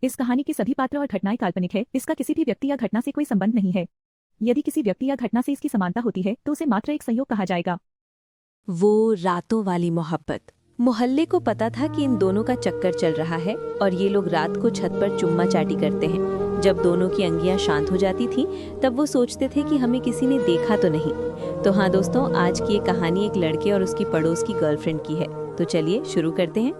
इस कहानी के सभी पात्र और घटनाएं काल्पनिक है। इसका किसी भी व्यक्ति या घटना से कोई संबंध नहीं है। यदि किसी व्यक्ति या घटना से इसकी समानता होती है तो उसे मात्र एक संयोग कहा जाएगा। वो रातों वाली मोहब्बत। मोहल्ले को पता था कि इन दोनों का चक्कर चल रहा है और ये लोग रात को छत पर चुम्मा चाटी करते हैं। जब दोनों की अंगियां शांत हो जाती थीं, तब वो सोचते थे कि हमें किसी ने देखा तो नहीं। तो हाँ दोस्तों, आज की ये कहानी एक लड़के और उसकी पड़ोस की गर्लफ्रेंड की है। तो चलिए शुरू करते हैं।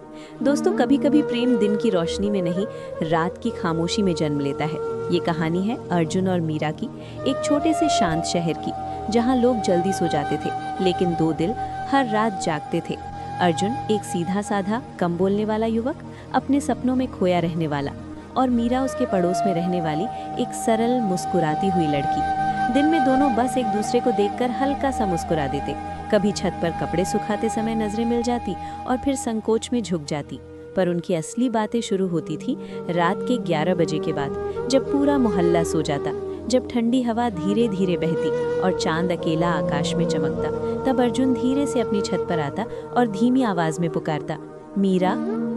दोस्तों, कभी कभी प्रेम दिन की रोशनी में नहीं, रात की खामोशी में जन्म लेता है। ये कहानी है अर्जुन और मीरा की, एक छोटे से शांत शहर की, जहाँ लोग जल्दी सो जाते थे लेकिन दो दिल हर रात जागते थे। अर्जुन एक सीधा साधा, कम बोलने वाला युवक, अपने सपनों में खोया रहने वाला, और मीरा उसके पड़ोस में रहने वाली एक सरल मुस्कुराती हुई लड़की। दिन में दोनों बस एक दूसरे को देखकर हल्का सा मुस्कुरा देते। कभी छत पर कपड़े सुखाते समय नजरें मिल जाती और फिर संकोच में झुक जाती। पर उनकी असली बातें शुरू होती थी रात के 11 बजे के बाद, जब पूरा मोहल्ला सो जाता, जब ठंडी हवा धीरे धीरे बहती और चांद अकेला आकाश में चमकता। तब अर्जुन धीरे से अपनी छत पर आता और धीमी आवाज में पुकारता, मीरा।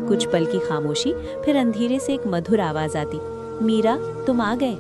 कुछ पल की खामोशी, फिर अंधेरे से एक मधुर आवाज आती, मीरा तुम आ गए।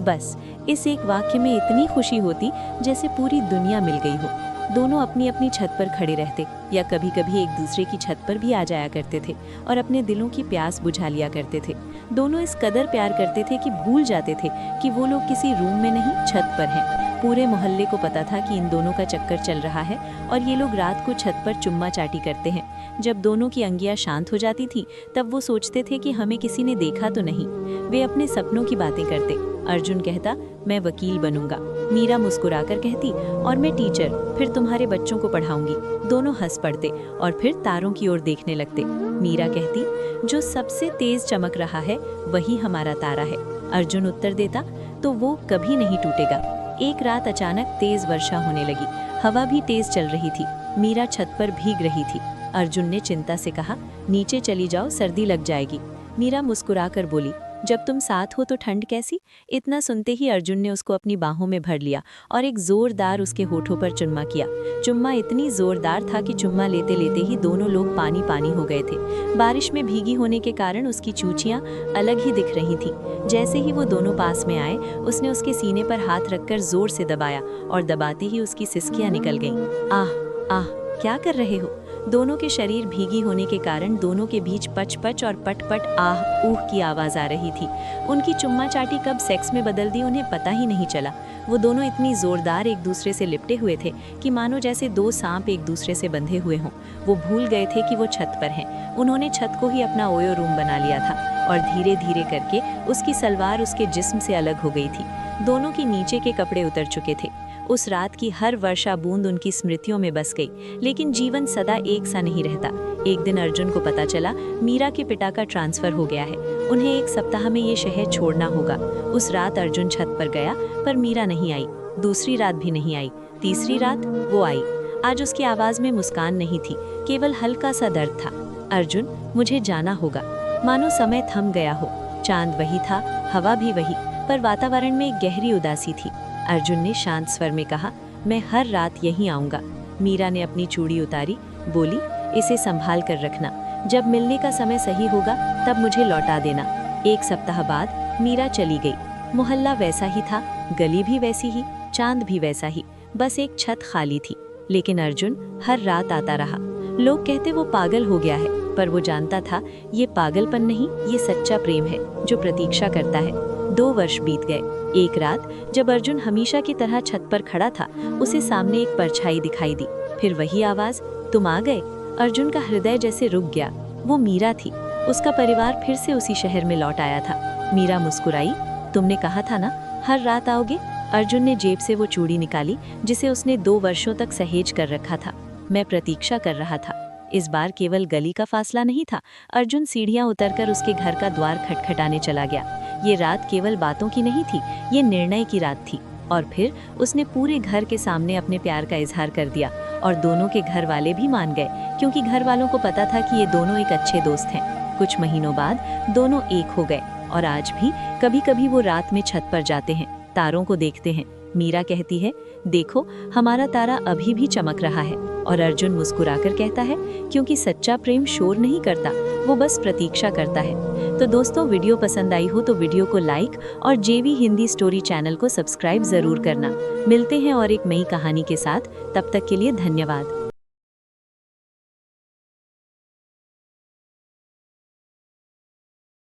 बस इस एक वाक्य में इतनी खुशी होती जैसे पूरी दुनिया मिल गई हो। दोनों अपनी अपनी छत पर खड़े रहते, या कभी कभी एक दूसरे की छत पर भी आ जाया करते थे और अपने दिलों की प्यास बुझा लिया करते थे। दोनों इस कदर प्यार करते थे कि भूल जाते थे कि वो लोग किसी रूम में नहीं, छत पर हैं। पूरे मोहल्ले को पता था कि इन दोनों का चक्कर चल रहा है और ये लोग रात को छत पर चुम्मा चाटी करते हैं। जब दोनों की अंगियां शांत हो जाती थी, तब वो सोचते थे कि हमें किसी ने देखा तो नहीं। वे अपने सपनों की बातें करते। अर्जुन कहता, मैं वकील बनूंगा। मीरा मुस्कुराकर कहती, और मैं टीचर, फिर तुम्हारे बच्चों को पढ़ाऊंगी। दोनों हंस पड़ते और फिर तारों की ओर देखने लगते। मीरा कहती, जो सबसे तेज चमक रहा है वही हमारा तारा है। अर्जुन उत्तर देता, तो वो कभी नहीं टूटेगा। एक रात अचानक तेज वर्षा होने लगी। हवा भी तेज चल रही थी। मीरा छत पर भीग रही थी। अर्जुन ने चिंता से कहा, नीचे चली जाओ, सर्दी लग जाएगी। मीरा मुस्कुराकर बोली, जब तुम साथ हो तो ठंड कैसी। इतना सुनते ही अर्जुन ने उसको अपनी बाहों में भर लिया और एक जोरदार उसके होठों पर चुम्मा किया। चुम्मा इतनी जोरदार था कि चुम्मा लेते लेते ही दोनों लोग पानी पानी हो गए थे। बारिश में भीगी होने के कारण उसकी चूचियां अलग ही दिख रही थीं। जैसे ही वो दोनों पास में आए, उसने उसके सीने पर हाथ रखकर जोर से दबाया और दबाते ही उसकी सिसकियां निकल गईं। आह आह, क्या कर रहे हो। दोनों के शरीर भीगी होने के कारण दोनों के बीच पच पच और पट पट आह ऊह की आवाज आ रही थी। उनकी चुम्मा चाटी कब सेक्स में बदल दी उन्हें पता ही नहीं चला। वो दोनों इतनी जोरदार एक दूसरे से लिपटे हुए थे कि मानो जैसे दो सांप एक दूसरे से बंधे हुए हों। वो भूल गए थे कि वो छत पर हैं। उन्होंने छत को ही अपना ओयो रूम बना लिया था और धीरे धीरे करके उसकी सलवार उसके जिस्म से अलग हो गई थी। दोनों की नीचे के कपड़े उतर चुके थे। उस रात की हर वर्षा बूंद उनकी स्मृतियों में बस गई। लेकिन जीवन सदा एक सा नहीं रहता। एक दिन अर्जुन को पता चला मीरा के पिता का ट्रांसफर हो गया है। उन्हें एक सप्ताह में ये शहर छोड़ना होगा। उस रात अर्जुन छत पर गया, पर मीरा नहीं आई। दूसरी रात भी नहीं आई। तीसरी रात वो आई। आज उसकी आवाज में मुस्कान नहीं थी, केवल हल्का सा दर्द था। अर्जुन, मुझे जाना होगा। मानो समय थम गया हो। चांद वही था, हवा भी वही, पर वातावरण में एक गहरी उदासी थी। अर्जुन ने शांत स्वर में कहा, मैं हर रात यहीं आऊंगा। मीरा ने अपनी चूड़ी उतारी, बोली, इसे संभाल कर रखना। जब मिलने का समय सही होगा तब मुझे लौटा देना। एक सप्ताह बाद मीरा चली गई। मोहल्ला वैसा ही था, गली भी वैसी ही, चांद भी वैसा ही, बस एक छत खाली थी। लेकिन अर्जुन हर रात आता रहा। लोग कहते वो पागल हो गया है, पर वो जानता था ये पागलपन नहीं, ये सच्चा प्रेम है जो प्रतीक्षा करता है। 2 वर्ष बीत गए। एक रात जब अर्जुन हमेशा की तरह छत पर खड़ा था, उसे सामने एक परछाई दिखाई दी। फिर वही आवाज, तुम आ गए। अर्जुन का हृदय जैसे रुक गया। वो मीरा थी। उसका परिवार फिर से उसी शहर में लौट आया था। मीरा मुस्कुराई, तुमने कहा था ना हर रात आओगे। अर्जुन ने जेब से वो चूड़ी निकाली जिसे उसने 2 वर्षों तक सहेज कर रखा था। मैं प्रतीक्षा कर रहा था। इस बार केवल गली का फासला नहीं था। अर्जुन सीढ़ियां उतरकर उसके घर का द्वार खटखटाने चला गया। ये रात केवल बातों की नहीं थी, ये निर्णय की रात थी। और फिर उसने पूरे घर के सामने अपने प्यार का इजहार कर दिया और दोनों के घर वाले भी मान गए, क्योंकि घर वालों को पता था कि ये दोनों एक अच्छे दोस्त हैं। कुछ महीनों बाद दोनों एक हो गए और आज भी कभी कभी वो रात में छत पर जाते हैं, तारों को देखते हैं। मीरा कहती है, देखो हमारा तारा अभी भी चमक रहा है। और अर्जुन मुस्कुराकर कहता है, क्योंकि सच्चा प्रेम शोर नहीं करता, वो बस प्रतीक्षा करता है। तो दोस्तों, वीडियो पसंद आई हो तो वीडियो को लाइक और जेवी हिंदी स्टोरी चैनल को सब्सक्राइब जरूर करना। मिलते हैं और एक नई कहानी के साथ, तब तक के लिए धन्यवाद।